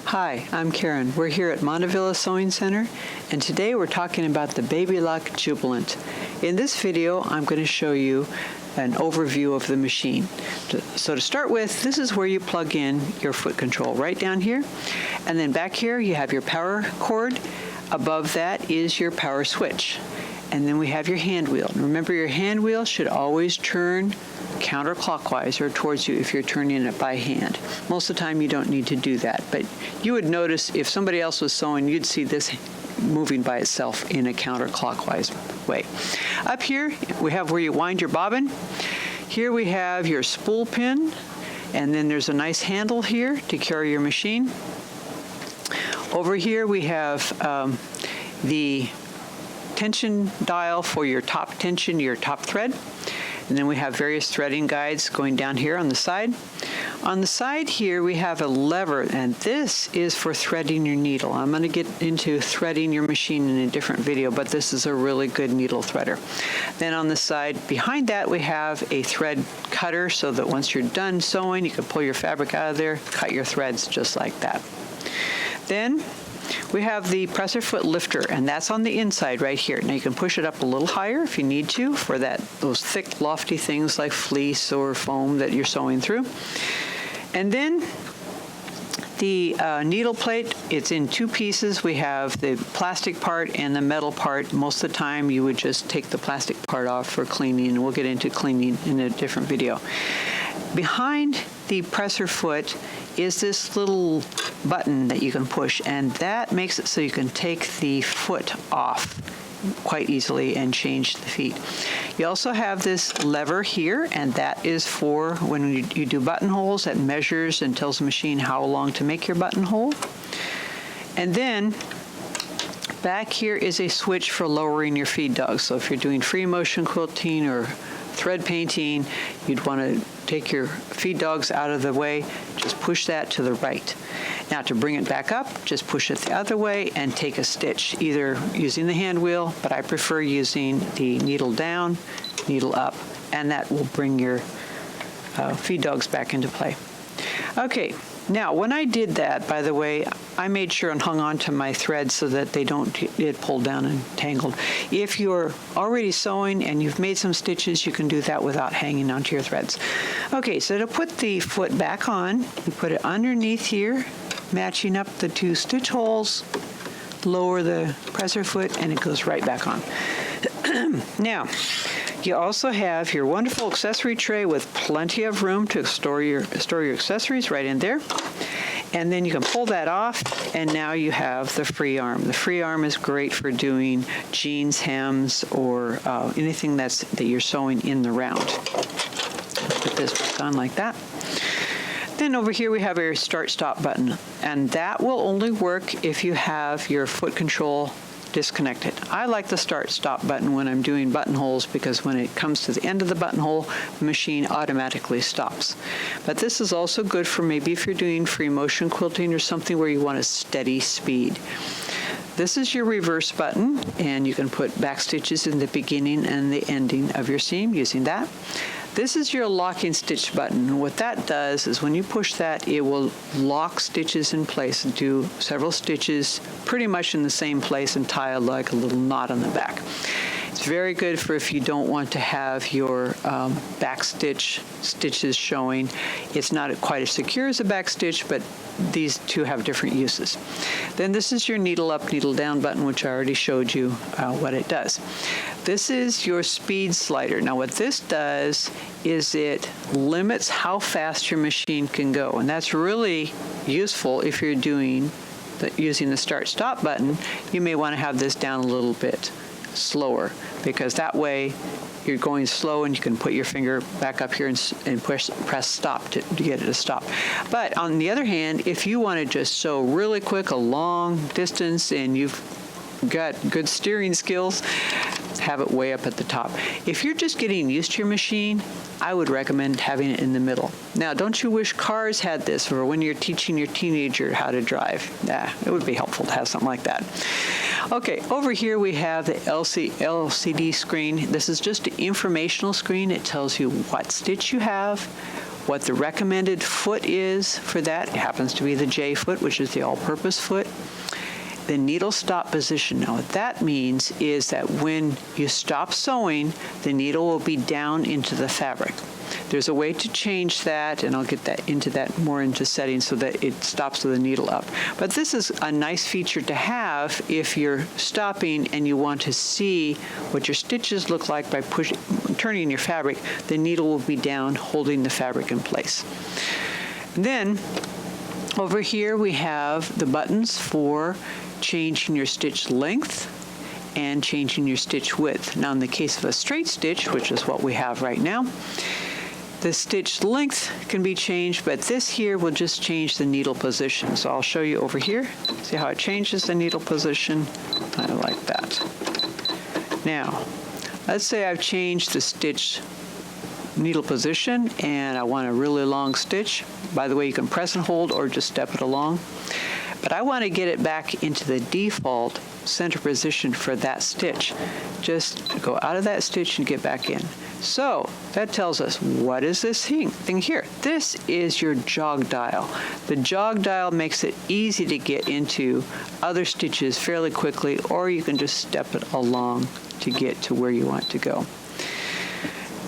Hi, I'm Karen. We're here at Montevilla Sewing Center, and today we're talking about the Baby Lock Jubilant. In this video, I'm going to show you an overview of the machine. So to start with, this is where you plug in your foot control, right down here. And then back here, you have your power cord. Above that is your power switch. And then we have your hand wheel. And remember, your hand wheel should always turn counterclockwise or towards you if you're turning it by hand. Most of the time you don't need to do that, but you would notice if somebody else was sewing, you'd see this moving by itself in a counterclockwise way. Up here we have where you wind your bobbin. Here we have your spool pin, and then there's a nice handle here to carry your machine. Over here we have the tension dial for your top tension, your top thread. And then we have various threading guides going down here on the side. On the side here we have a lever, and this is for threading your needle. I'm going to get into threading your machine in a different video, but this is a really good needle threader. Then on the side behind that we have a thread cutter, so that once you're done sewing you can pull your fabric out of there, cut your threads just like that. Then we have the presser foot lifter, and that's on the inside right here. Now you can push it up a little higher if you need to for those thick, lofty things like fleece or foam that you're sewing through. And then the needle plate, it's in two pieces. We have the plastic part and the metal part. Most of the time you would just take the plastic part off for cleaning, and we'll get into cleaning in a different video. Behind the presser foot is this little button that you can push, and that makes it so you can take the foot off quite easily and change the feet. You also have this lever here, and that is for when you do buttonholes. That measures and tells the machine how long to make your buttonhole. And then back here is a switch for lowering your feed dogs. So if you're doing free motion quilting or thread painting, you'd want to take your feed dogs out of the way, just push that to the right. Now to bring it back up, just push it the other way and take a stitch, either using the hand wheel, but I prefer using the needle down, needle up, and that will bring your feed dogs back into play. Okay, now when I did that, by the way, I made sure and hung on to my threads so that they don't get pulled down and tangled. If you're already sewing and you've made some stitches, you can do that without hanging onto your threads. Okay, so to put the foot back on, you put it underneath here, matching up the two stitch holes, lower the presser foot, and it goes right back on. Now, you also have your wonderful accessory tray with plenty of room to store your accessories right in there. And then you can pull that off, and now you have the free arm. The free arm is great for doing jeans, hems, or anything that you're sewing in the round. Put this back on like that. Then over here we have our start-stop button, and that will only work if you have your foot control disconnected. I like the start-stop button when I'm doing buttonholes, because when it comes to the end of the buttonhole, the machine automatically stops. But this is also good for maybe if you're doing free motion quilting or something where you want a steady speed. This is your reverse button, and you can put back stitches in the beginning and the ending of your seam using that. This is your locking stitch button. What that does is when you push that, it will lock stitches in place and do several stitches pretty much in the same place and tie like a little knot on the back. It's very good for if you don't want to have your back stitches showing. It's not quite as secure as a back stitch, but these two have different uses. Then this is your needle up, needle down button, which I already showed you what it does. This is your speed slider. Now what this does is it limits how fast your machine can go, and that's really useful if you're using the start-stop button. You may want to have this down a little bit slower, because that way you're going slow and you can put your finger back up here and press stop to get it to stop. But on the other hand, if you want to just sew really quick a long distance and you've got good steering skills, have it way up at the top. If you're just getting used to your machine, I would recommend having it in the middle. Now, don't you wish cars had this for when you're teaching your teenager how to drive? Yeah, it would be helpful to have something like that. Okay, over here we have the LCD screen. This is just an informational screen. It tells you what stitch you have, what the recommended foot is for that. It happens to be the J foot, which is the all-purpose foot. The needle stop position. Now what that means is that when you stop sewing, the needle will be down into the fabric. There's a way to change that, and I'll get that more into settings so that it stops with the needle up. But this is a nice feature to have if you're stopping and you want to see what your stitches look like by turning your fabric. The needle will be down, holding the fabric in place. Then over here we have the buttons for changing your stitch length and changing your stitch width. Now in the case of a straight stitch, which is what we have right now, the stitch length can be changed, but this here will just change the needle position. So I'll show you over here. See how it changes the needle position? I like that. Now, let's say I've changed the stitch needle position and I want a really long stitch. By the way, you can press and hold or just step it along. But I want to get it back into the default center position for that stitch. Just go out of that stitch and get back in. So that tells us, what is this thing here? This is your jog dial. The jog dial makes it easy to get into other stitches fairly quickly, or you can just step it along to get to where you want to go.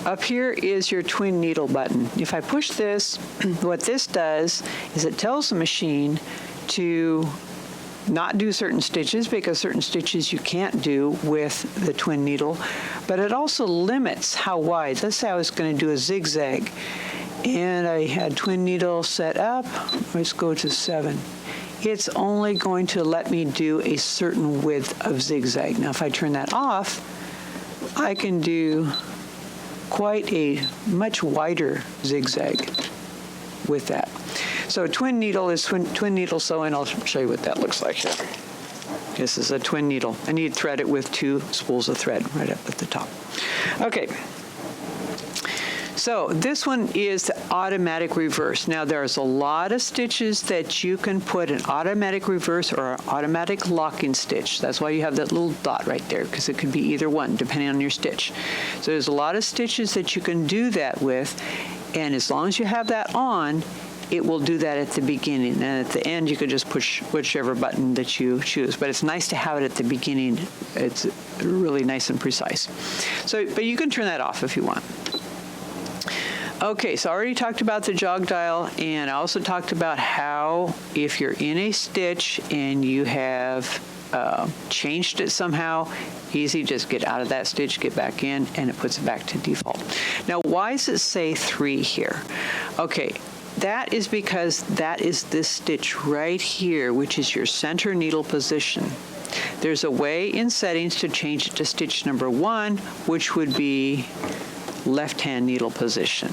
Up here is your twin needle button. If I push this, what this does is it tells the machine to not do certain stitches, because certain stitches you can't do with the twin needle, but it also limits how wide. Let's say I was going to do a zigzag and I had twin needle set up. Let's go to 7. It's only going to let me do a certain width of zigzag. Now if I turn that off, I can do quite a much wider zigzag with that. So twin needle is twin needle sewing. I'll show you what that looks like here. This is a twin needle, and you'd thread it with 2 spools of thread right up at the top. Okay. So this one is the automatic reverse. Now there's a lot of stitches that you can put an automatic reverse or an automatic locking stitch. That's why you have that little dot right there, because it could be either one depending on your stitch. So there's a lot of stitches that you can do that with, and as long as you have that on, it will do that at the beginning, and at the end you could just push whichever button that you choose. But it's nice to have it at the beginning. It's really nice and precise. So, but you can turn that off if you want. Okay, so I already talked about the jog dial, and I also talked about how if you're in a stitch and you have changed it somehow, easy, just get out of that stitch, get back in, and it puts it back to default. Now, why does it say 3 here? Okay. That is because that is this stitch right here, which is your center needle position. There's a way in settings to change it to stitch number 1, which would be left-hand needle position.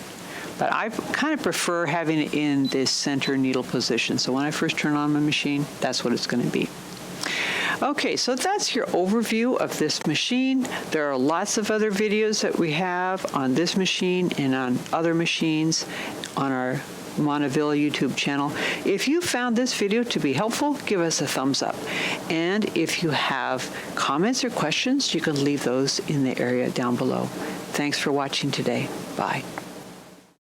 But I kind of prefer having it in this center needle position. So when I first turn on my machine, that's what it's going to be. Okay, so that's your overview of this machine. There are lots of other videos that we have on this machine and on other machines on our Monteville YouTube channel. If you found this video to be helpful, give us a thumbs up. And if you have comments or questions, you can leave those in the area down below. Thanks for watching today. Bye.